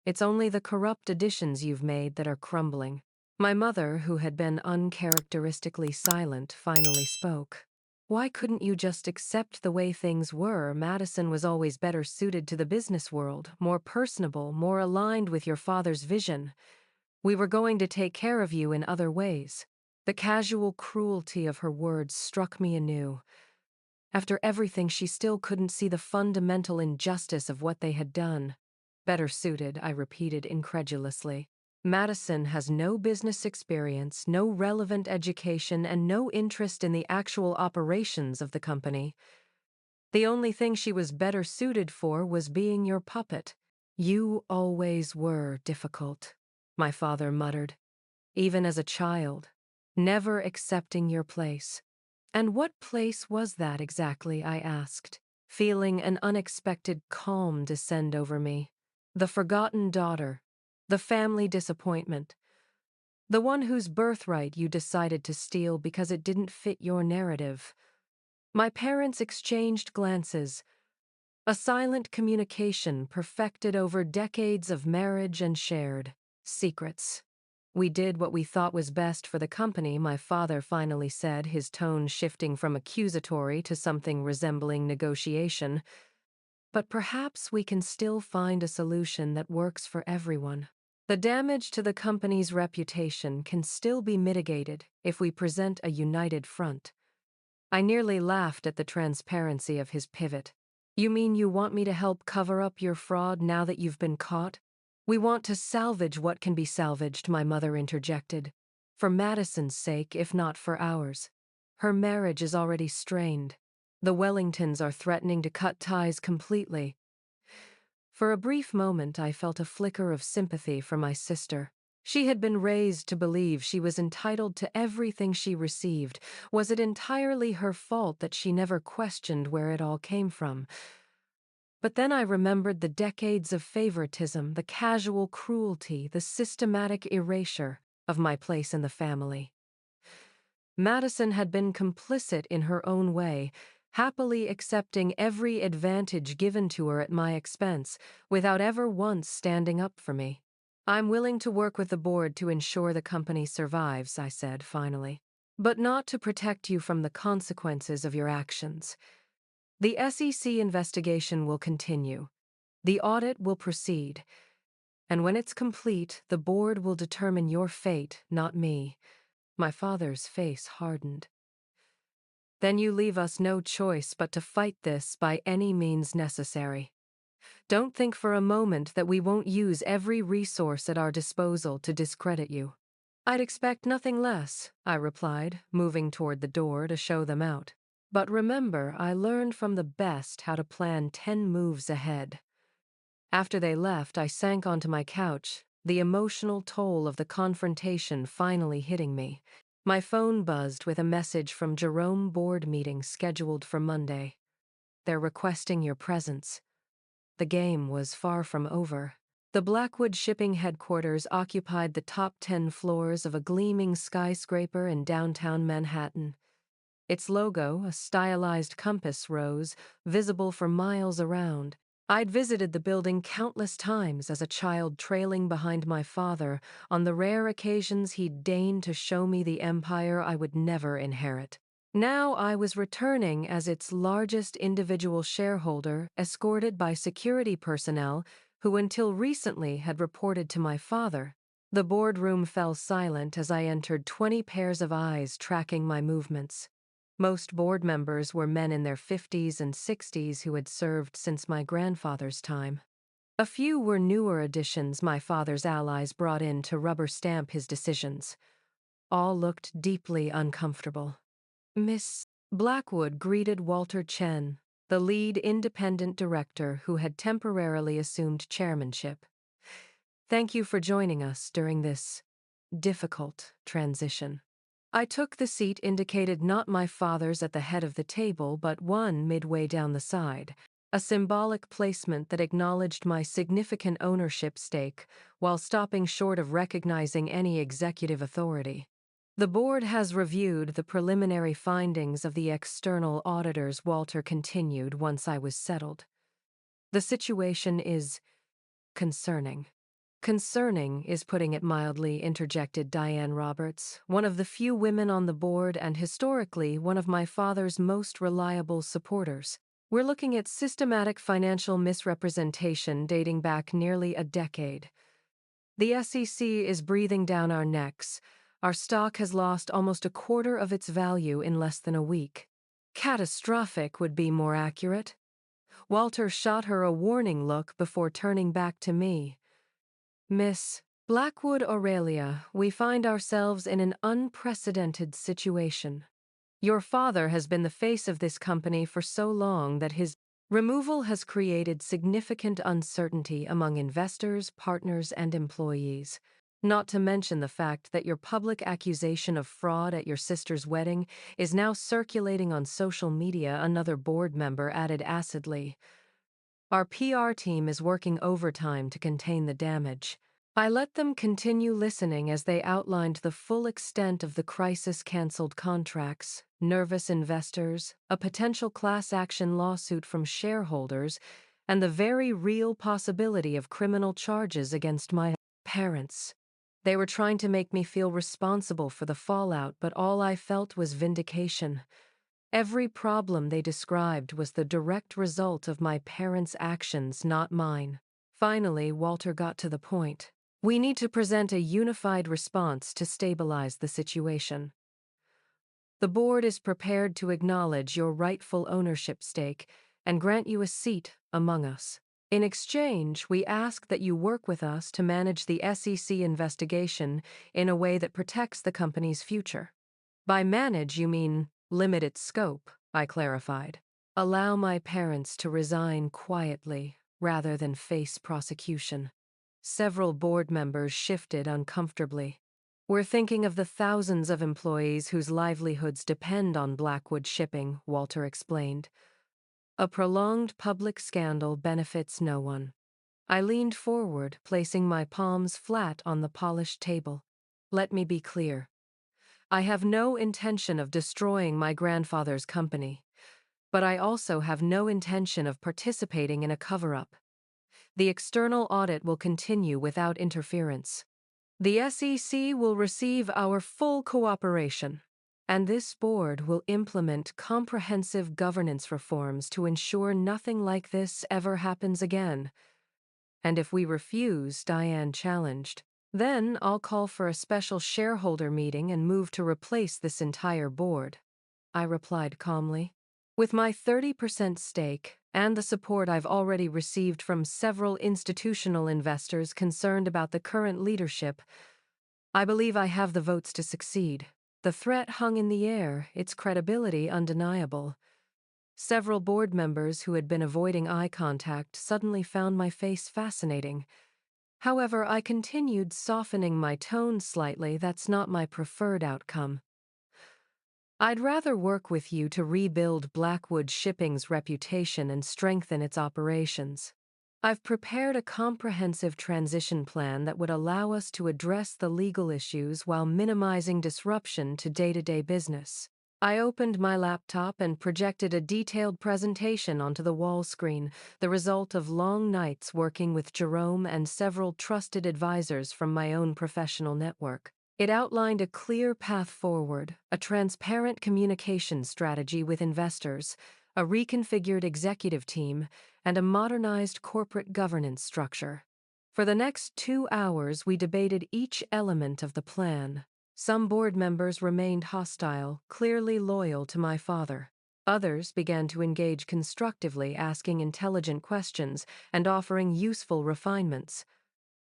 It's only the corrupt additions you've made that are crumbling. My mother, who had been uncharacteristically silent, finally spoke. Why couldn't you just accept the way things were? Madison was always better suited to the business world, more personable, more aligned with your father's vision. We were going to take care of you in other ways. The casual cruelty of her words struck me anew. After everything, she still couldn't see the fundamental injustice of what they had done. Better suited, I repeated incredulously. Madison has no business experience, no relevant education, and no interest in the actual operations of the company. The only thing she was better suited for was being your puppet. You always were difficult, my father muttered, even as a child, never accepting your place. And what place was that exactly? I asked, feeling an unexpected calm descend over me. The forgotten daughter, the family disappointment, the one whose birthright you decided to steal because it didn't fit your narrative. My parents exchanged glances, a silent communication perfected over decades of marriage and shared secrets. We did what we thought was best for the company, my father finally said, his tone shifting from accusatory to something resembling negotiation. But perhaps we can still find a solution that works for everyone. The damage to the company's reputation can still be mitigated if we present a united front. I nearly laughed at the transparency of his pivot. You mean you want me to help cover up your fraud now that you've been caught? We want to salvage what can be salvaged, my mother interjected. For Madison's sake, if not for ours. Her marriage is already strained. The Wellingtons are threatening to cut ties completely. For a brief moment, I felt a flicker of sympathy for my sister. She had been raised to believe she was entitled to everything she received. Was it entirely her fault that she never questioned where it all came from? But then I remembered the decades of favoritism, the casual cruelty, the systematic erasure of my place in the family. Madison had been complicit in her own way, happily accepting every advantage given to her at my expense, without ever once standing up for me. I'm willing to work with the board to ensure the company survives, I said finally, but not to protect you from the consequences of your actions. The SEC investigation will continue. The audit will proceed. And when it's complete, the board will determine your fate, not me. My father's face hardened. Then you leave us no choice but to fight this by any means necessary. Don't think for a moment that we won't use every resource at our disposal to discredit you. I'd expect nothing less, I replied, moving toward the door to show them out. But remember, I learned from the best how to plan 10 moves ahead. After they left, I sank onto my couch, the emotional toll of the confrontation finally hitting me. My phone buzzed with a message from Jerome board meeting scheduled for Monday. They're requesting your presence. The game was far from over. The Blackwood shipping headquarters occupied the top 10 floors of a gleaming skyscraper in downtown Manhattan. Its logo, a stylized compass rose, visible for miles around. I'd visited the building countless times as a child, trailing behind my father on the rare occasions he'd deigned to show me the empire I would never inherit. Now I was returning as its largest individual shareholder, escorted by security personnel who until recently had reported to my father. The boardroom fell silent as I entered, 20 pairs of eyes tracking my movements. Most board members were men in their 50s and 60s who had served since my grandfather's time. A few were newer additions my father's allies brought in to rubber stamp his decisions. All looked deeply uncomfortable. Miss Blackwood greeted Walter Chen, the lead independent director who had temporarily assumed chairmanship. Thank you for joining us during this difficult transition. I took the seat indicated, not my father's at the head of the table, but one midway down the side, a symbolic placement that acknowledged my significant ownership stake while stopping short of recognizing any executive authority. The board has reviewed the preliminary findings of the external auditors, Walter continued once I was settled. The situation is concerning. Concerning is putting it mildly, interjected Diane Roberts, one of the few women on the board and historically one of my father's most reliable supporters. We're looking at systematic financial misrepresentation dating back nearly a decade. The SEC is breathing down our necks. Our stock has lost almost a quarter of its value in less than a week. Catastrophic would be more accurate. Walter shot her a warning look before turning back to me. Miss Blackwood Aurelia, we find ourselves in an unprecedented situation. Your father has been the face of this company for so long that his removal has created significant uncertainty among investors, partners, and employees. Not to mention the fact that your public accusation of fraud at your sister's wedding is now circulating on social media, another board member added acidly. Our PR team is working overtime to contain the damage. I let them continue listening as they outlined the full extent of the crisis-canceled contracts, nervous investors, a potential class action lawsuit from shareholders, and the very real possibility of criminal charges against my parents. They were trying to make me feel responsible for the fallout, but all I felt was vindication. Every problem they described was the direct result of my parents' actions, not mine. Finally, Walter got to the point. We need to present a unified response to stabilize the situation. The board is prepared to acknowledge your rightful ownership stake and grant you a seat among us. In exchange, we ask that you work with us to manage the SEC investigation in a way that protects the company's future. By manage, you mean limit its scope, I clarified. Allow my parents to resign quietly rather than face prosecution. Several board members shifted uncomfortably. We're thinking of the thousands of employees whose livelihoods depend on Blackwood shipping, Walter explained. A prolonged public scandal benefits no one. I leaned forward, placing my palms flat on the polished table. Let me be clear. I have no intention of destroying my grandfather's company, but I also have no intention of participating in a cover-up. The external audit will continue without interference. The SEC will receive our full cooperation, and this board will implement comprehensive governance reforms to ensure nothing like this ever happens again. And if we refuse, Diane challenged, then I'll call for a special shareholder meeting and move to replace this entire board. I replied calmly. With my 30% stake and the support I've already received from several institutional investors concerned about the current leadership, I believe I have the votes to succeed. The threat hung in the air, its credibility undeniable. Several board members who had been avoiding eye contact suddenly found my face fascinating. However, I continued, softening my tone slightly. That's not my preferred outcome. I'd rather work with you to rebuild Blackwood Shipping's reputation and strengthen its operations. I've prepared a comprehensive transition plan that would allow us to address the legal issues while minimizing disruption to day-to-day business. I opened my laptop and projected a detailed presentation onto the wall screen, the result of long nights working with Jerome and several trusted advisors from my own professional network. It outlined a clear path forward, a transparent communication strategy with investors, a reconfigured executive team, and a modernized corporate governance structure. For the next 2 hours, we debated each element of the plan. Some board members remained hostile, clearly loyal to my father. Others began to engage constructively, asking intelligent questions and offering useful refinements.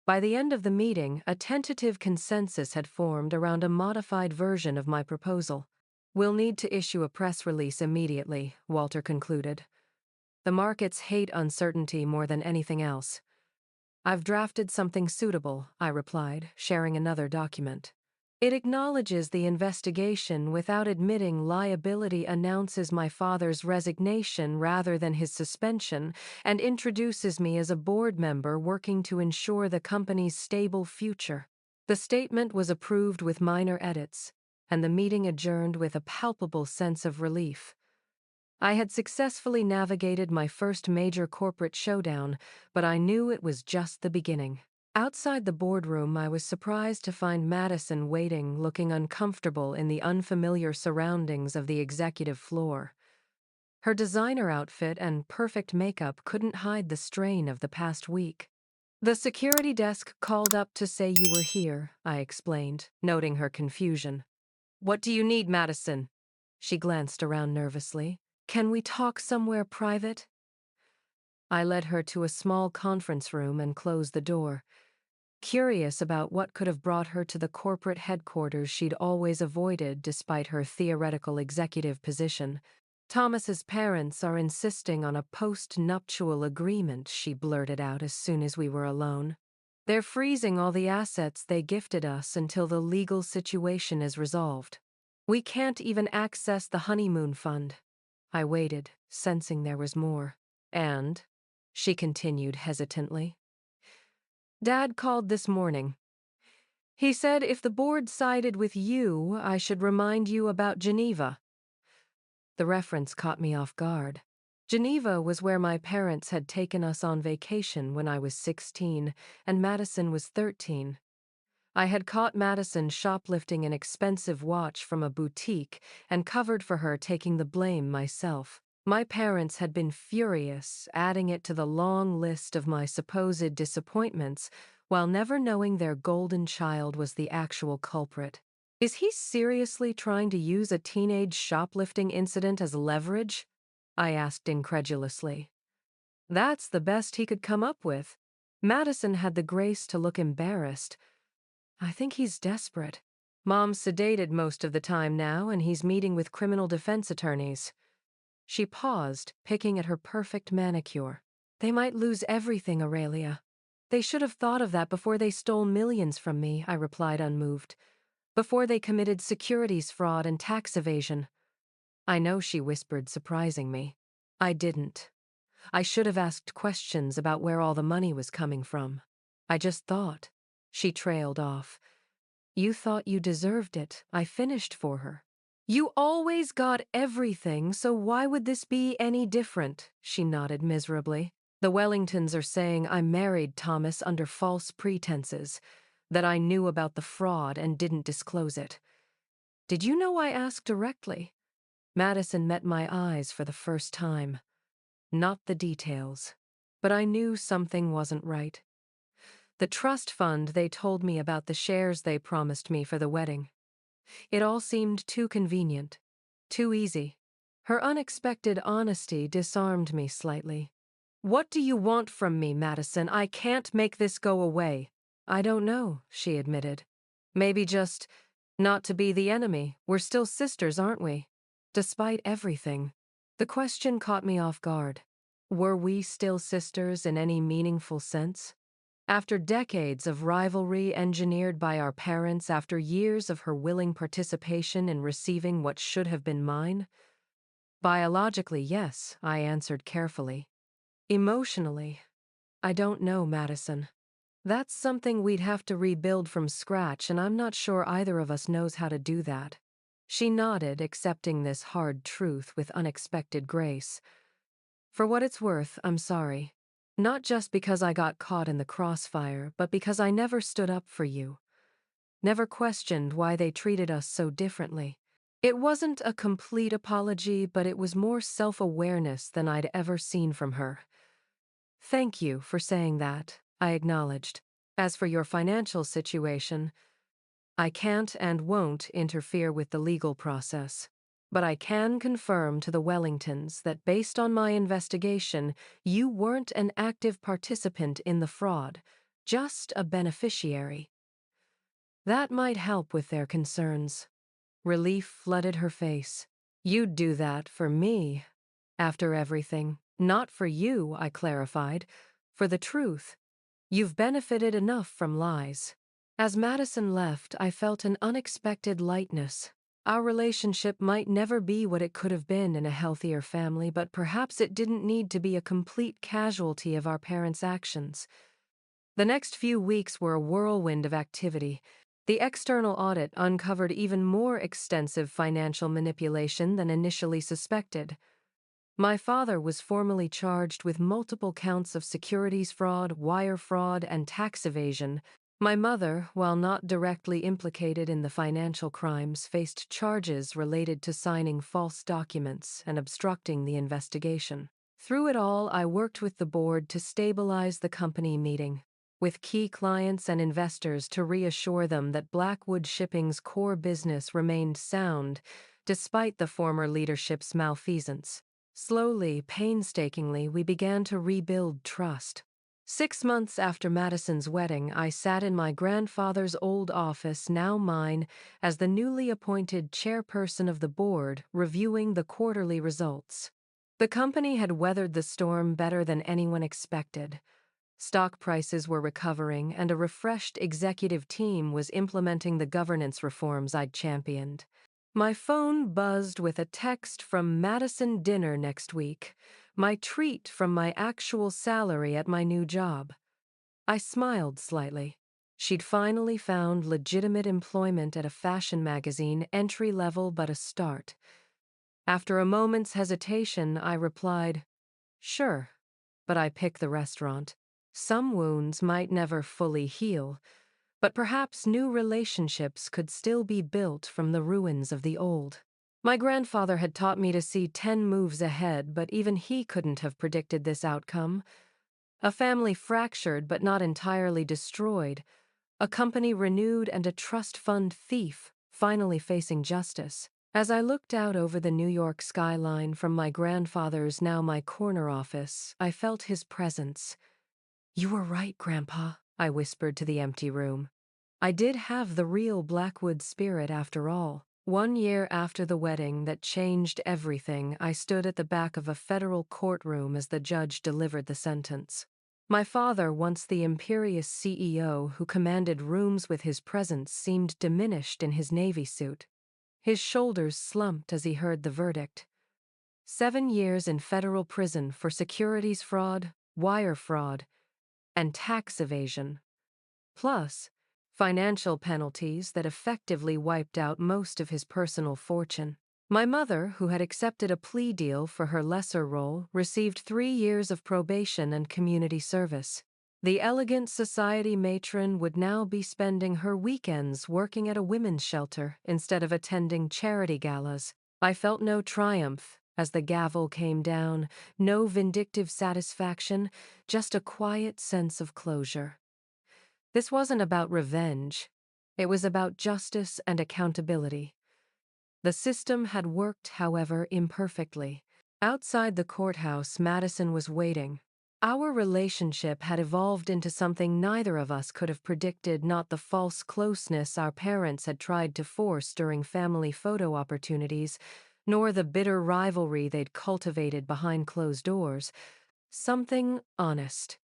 By the end of the meeting, a tentative consensus had formed around a modified version of my proposal. We'll need to issue a press release immediately, Walter concluded. The markets hate uncertainty more than anything else. I've drafted something suitable, I replied, sharing another document. It acknowledges the investigation without admitting liability, announces my father's resignation rather than his suspension, and introduces me as a board member working to ensure the company's stable future. The statement was approved with minor edits, and the meeting adjourned with a palpable sense of relief. I had successfully navigated my first major corporate showdown, but I knew it was just the beginning. Outside the boardroom, I was surprised to find Madison waiting, looking uncomfortable in the unfamiliar surroundings of the executive floor. Her designer outfit and perfect makeup couldn't hide the strain of the past week. "The security desk called up to say you were here," I explained, noting her confusion. "What do you need, Madison?" She glanced around nervously. "Can we talk somewhere private?" I led her to a small conference room and closed the door, curious about what could have brought her to the corporate headquarters she'd always avoided despite her theoretical executive position. "Thomas's parents are insisting on a post-nuptial agreement," she blurted out as soon as we were alone. "They're freezing all the assets they gifted us until the legal situation is resolved. We can't even access the honeymoon fund." I waited, sensing there was more. "And," she continued hesitantly, "Dad called this morning. He said if the board sided with you, I should remind you about Geneva." The reference caught me off guard. Geneva was where my parents had taken us on vacation when I was 16 and Madison was 13. I had caught Madison shoplifting an expensive watch from a boutique and covered for her taking the blame myself. My parents had been furious, adding it to the long list of my supposed disappointments, while never knowing their golden child was the actual culprit. Is he seriously trying to use a teenage shoplifting incident as leverage? I asked incredulously. That's the best he could come up with. Madison had the grace to look embarrassed. "I think he's desperate. Mom's sedated most of the time now, and he's meeting with criminal defense attorneys." She paused, picking at her perfect manicure. "They might lose everything, Aurelia." "They should have thought of that before they stole millions from me," I replied unmoved. "Before they committed securities fraud and tax evasion." "I know," she whispered, surprising me. "I didn't. I should have asked questions about where all the money was coming from. I just thought." She trailed off. "You thought you deserved it. I finished for her." "You always got everything, so why would this be any different?" She nodded miserably. "The Wellingtons are saying I married Thomas under false pretenses, that I knew about the fraud and didn't disclose it. Did you know I asked directly?" Madison met my eyes for the first time. Not the details, but I knew something wasn't right. The trust fund they told me about, the shares they promised me for the wedding. It all seemed too convenient, too easy. Her unexpected honesty disarmed me slightly. "What do you want from me, Madison? I can't make this go away." "I don't know," she admitted. "Maybe just not to be the enemy. We're still sisters, aren't we? Despite everything." The question caught me off guard. Were we still sisters in any meaningful sense? After decades of rivalry engineered by our parents, after years of her willing participation in receiving what should have been mine? Biologically, yes, I answered carefully. Emotionally, I don't know, Madison. That's something we'd have to rebuild from scratch, and I'm not sure either of us knows how to do that. She nodded, accepting this hard truth with unexpected grace. "For what it's worth, I'm sorry. Not just because I got caught in the crossfire, but because I never stood up for you. Never questioned why they treated us so differently." It wasn't a complete apology, but it was more self-awareness than I'd ever seen from her. "Thank you for saying that," I acknowledged. "As for your financial situation, I can't and won't interfere with the legal process. But I can confirm to the Wellingtons that based on my investigation, you weren't an active participant in the fraud, just a beneficiary. That might help with their concerns." Relief flooded her face. "You'd do that for me, after everything. Not for you," I clarified. "For the truth. You've benefited enough from lies." As Madison left, I felt an unexpected lightness. Our relationship might never be what it could have been in a healthier family, but perhaps it didn't need to be a complete casualty of our parents' actions. The next few weeks were a whirlwind of activity. The external audit uncovered even more extensive financial manipulation than initially suspected. My father was formally charged with multiple counts of securities fraud, wire fraud, and tax evasion. My mother, while not directly implicated in the financial crimes, faced charges related to signing false documents and obstructing the investigation. Through it all, I worked with the board to stabilize the company meeting with key clients and investors to reassure them that Blackwood Shipping's core business remained sound despite the former leadership's malfeasance. Slowly, painstakingly, we began to rebuild trust. 6 months after Madison's wedding, I sat in my grandfather's old office, now mine, as the newly appointed chairperson of the board, reviewing the quarterly results. The company had weathered the storm better than anyone expected. Stock prices were recovering, and a refreshed executive team was implementing the governance reforms I'd championed. My phone buzzed with a text from Madison: dinner next week, my treat from my actual salary at my new job. I smiled slightly. She'd finally found legitimate employment at a fashion magazine, entry level but a start. After a moment's hesitation, I replied, "Sure, but I pick the restaurant. Some wounds might never fully heal, but perhaps new relationships could still be built from the ruins of the old." My grandfather had taught me to see 10 moves ahead, but even he couldn't have predicted this outcome. A family fractured but not entirely destroyed, a company renewed, and a trust fund thief finally facing justice. As I looked out over the New York skyline from my grandfather's, now my corner office, I felt his presence. "You were right, Grandpa," I whispered to the empty room. I did have the real Blackwood spirit after all. 1 year after the wedding that changed everything, I stood at the back of a federal courtroom as the judge delivered the sentence. My father, once the imperious CEO who commanded rooms with his presence, seemed diminished in his Navy suit. His shoulders slumped as he heard the verdict. 7 years in federal prison for securities fraud, wire fraud, and tax evasion. Plus, financial penalties that effectively wiped out most of his personal fortune. My mother, who had accepted a plea deal for her lesser role, received 3 years of probation and community service. The elegant society matron would now be spending her weekends working at a women's shelter instead of attending charity galas. I felt no triumph as the gavel came down, no vindictive satisfaction, just a quiet sense of closure. This wasn't about revenge. It was about justice and accountability. The system had worked, however, imperfectly. Outside the courthouse, Madison was waiting. Our relationship had evolved into something neither of us could have predicted, not the false closeness our parents had tried to force during family photo opportunities, nor the bitter rivalry they'd cultivated behind closed doors. Something honest.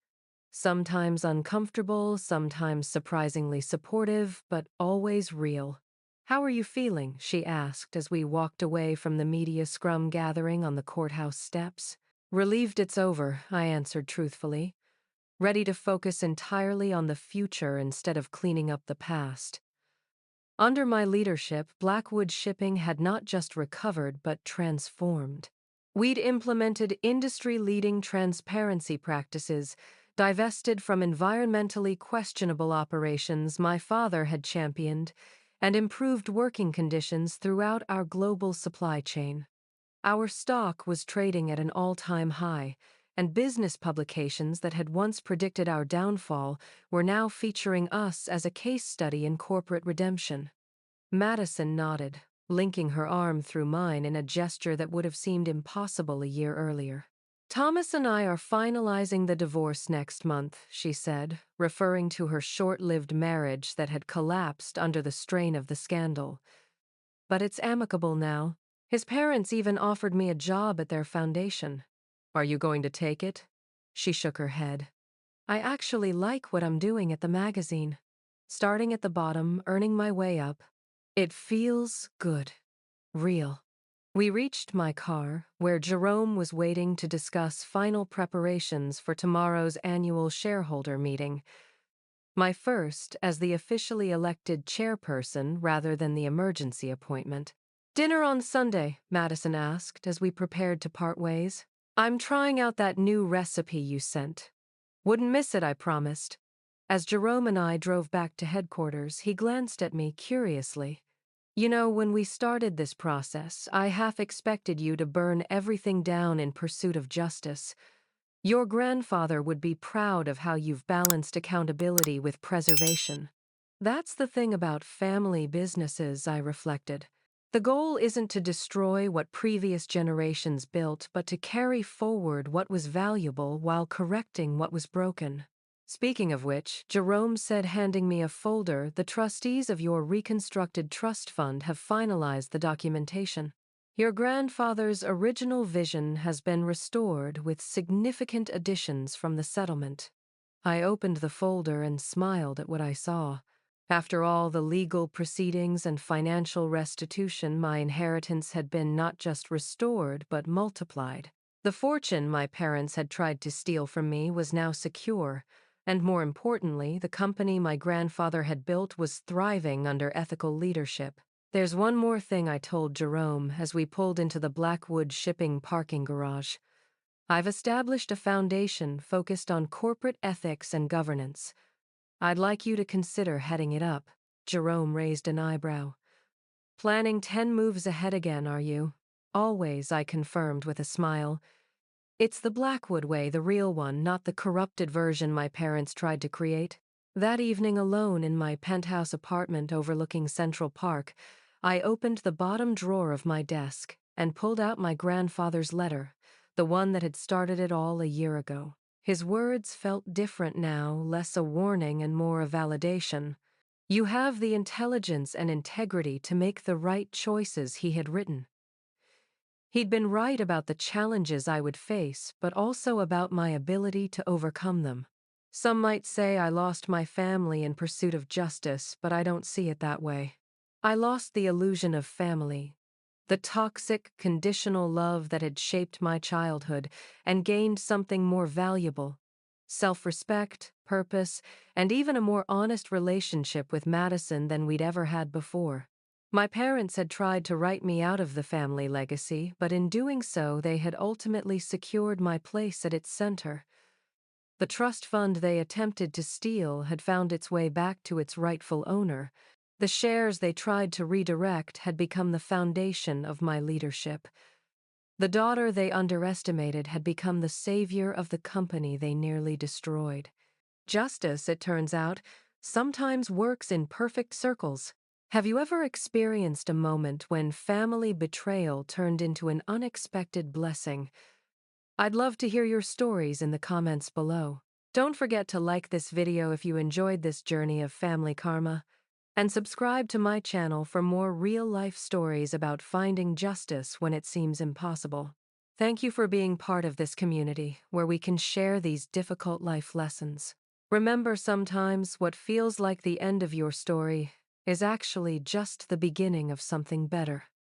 Sometimes uncomfortable, sometimes surprisingly supportive, but always real. "How are you feeling?" she asked as we walked away from the media scrum gathering on the courthouse steps. "Relieved it's over," I answered truthfully. "Ready to focus entirely on the future instead of cleaning up the past." Under my leadership, Blackwood Shipping had not just recovered but transformed. We'd implemented industry-leading transparency practices, divested from environmentally questionable operations my father had championed, and improved working conditions throughout our global supply chain. Our stock was trading at an all-time high, and business publications that had once predicted our downfall were now featuring us as a case study in corporate redemption. Madison nodded, linking her arm through mine in a gesture that would have seemed impossible a year earlier. "Thomas and I are finalizing the divorce next month," she said, referring to her short-lived marriage that had collapsed under the strain of the scandal. "But it's amicable now. His parents even offered me a job at their foundation." "Are you going to take it?" She shook her head. "I actually like what I'm doing at the magazine. Starting at the bottom, earning my way up. It feels good. Real." We reached my car, where Jerome was waiting to discuss final preparations for tomorrow's annual shareholder meeting. My first as the officially elected chairperson rather than the emergency appointment. Dinner on Sunday, Madison asked as we prepared to part ways. I'm trying out that new recipe you sent. Wouldn't miss it, I promised. As Jerome and I drove back to headquarters, he glanced at me curiously. You know, when we started this process, I half expected you to burn everything down in pursuit of justice. Your grandfather would be proud of how you've balanced accountability with preservation. That's the thing about family businesses, I reflected. The goal isn't to destroy what previous generations built, but to carry forward what was valuable while correcting what was broken. Speaking of which, Jerome said, handing me a folder, the trustees of your reconstructed trust fund have finalized the documentation. Your grandfather's original vision has been restored with significant additions from the settlement. I opened the folder and smiled at what I saw. After all the legal proceedings and financial restitution, my inheritance had been not just restored, but multiplied. The fortune my parents had tried to steal from me was now secure, and more importantly, the company my grandfather had built was thriving under ethical leadership. There's one more thing, I told Jerome as we pulled into the Blackwood shipping parking garage. I've established a foundation focused on corporate ethics and governance. I'd like you to consider heading it up. Jerome raised an eyebrow. Planning 10 moves ahead again, are you? Always, I confirmed with a smile. It's the Blackwood way, the real one, not the corrupted version my parents tried to create. That evening, alone in my penthouse apartment overlooking Central Park, I opened the bottom drawer of my desk and pulled out my grandfather's letter, the one that had started it all a year ago. His words felt different now, less a warning and more a validation. You have the intelligence and integrity to make the right choices, he had written. He'd been right about the challenges I would face, but also about my ability to overcome them. Some might say I lost my family in pursuit of justice, but I don't see it that way. I lost the illusion of family, the toxic, conditional love that had shaped my childhood, and gained something more valuable: self-respect, purpose, and even a more honest relationship with Madison than we'd ever had before. My parents had tried to write me out of the family legacy, but in doing so, they had ultimately secured my place at its center. The trust fund they attempted to steal had found its way back to its rightful owner. The shares they tried to redirect had become the foundation of my leadership. The daughter they underestimated had become the savior of the company they nearly destroyed. Justice, it turns out, sometimes works in perfect circles. Have you ever experienced a moment when family betrayal turned into an unexpected blessing? I'd love to hear your stories in the comments below. Don't forget to like this video if you enjoyed this journey of family karma, and subscribe to my channel for more real-life stories about finding justice when it seems impossible. Thank you for being part of this community where we can share these difficult life lessons. Remember, sometimes what feels like the end of your story is actually just the beginning of something better.